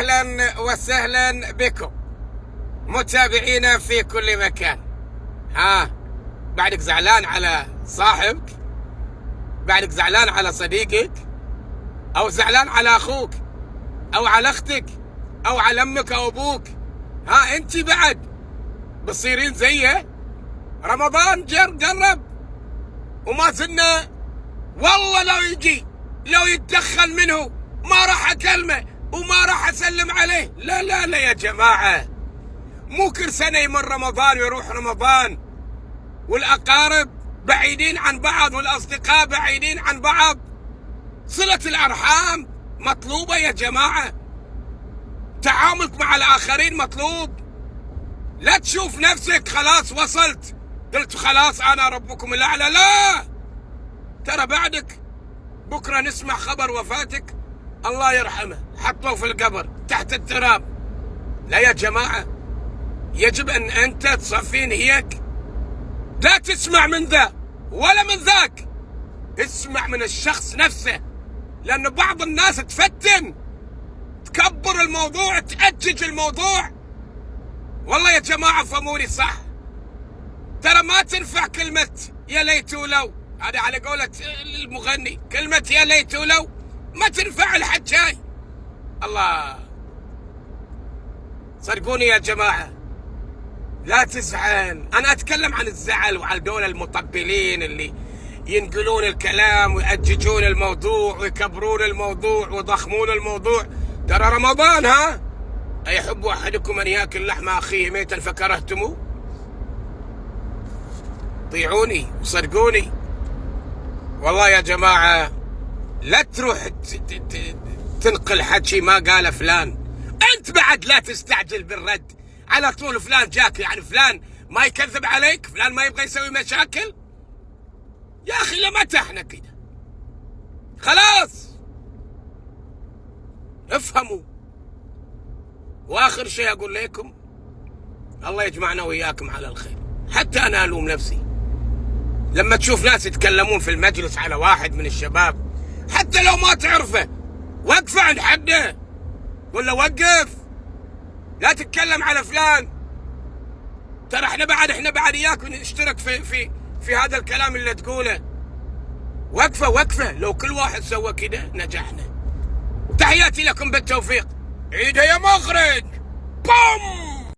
أهلا وسهلا بكم متابعينا في كل مكان. بعدك زعلان على صاحبك؟ بعدك زعلان على صديقك؟ أو زعلان على أخوك أو على أختك أو على أمك أو أبوك؟ أنت بعد بتصيرين زيه؟ رمضان قرب وما زلنا. والله لو يتدخل منه ما راح أكلمه وما راح أسلم عليه. لا لا لا يا جماعة، مو كل سنة يمر رمضان ويروح رمضان والأقارب بعيدين عن بعض والأصدقاء بعيدين عن بعض. صلة الأرحام مطلوبة يا جماعة، تعاملك مع الآخرين مطلوب. لا تشوف نفسك خلاص وصلت قلت خلاص أنا ربكم الأعلى. لا، ترى بعدك بكرة نسمع خبر وفاتك الله يرحمه حطوه في القبر تحت التراب. لا يا جماعة، يجب أن أنت تصفي نيتك، لا تسمع من ذا ولا من ذاك، اسمع من الشخص نفسه. لأن بعض الناس تفتن، تكبر الموضوع، تأجج الموضوع. والله يا جماعة فهموني صح، ترى ما تنفع كلمة يا ليت ولو، هذا على قولة المغني، كلمة يا ليت ولو ما تنفع الحجاي. الله، صدقوني يا جماعة لا تزعل. أنا أتكلم عن الزعل وعن دول المطبلين اللي ينقلون الكلام ويأججون الموضوع ويكبرون الموضوع ويضخمون الموضوع. ترى رمضان أيحب أحدكم أن يأكل لحم أخيه ميتا فكرهتموه؟ طيعوني وصدقوني. والله يا جماعة لا تروح تنقل حكي ما قال فلان. أنت بعد لا تستعجل بالرد على طول. فلان جاك، يعني فلان ما يكذب عليك؟ فلان ما يبغى يسوي مشاكل؟ يا أخي لمتى احنا كده؟ خلاص افهموا. وآخر شيء أقول لكم، الله يجمعنا وإياكم على الخير. حتى أنا ألوم نفسي لما تشوف ناس يتكلمون في المجلس على واحد من الشباب، حتى لو ما تعرفه، وقف عند حده ولا وقف، لا تتكلم على فلان. ترى احنا بعد إياك نشترك في هذا الكلام اللي تقوله. وقفة لو كل واحد سوى كده نجحنا. تحياتي لكم بالتوفيق. عيدها يا مخرج. بوم.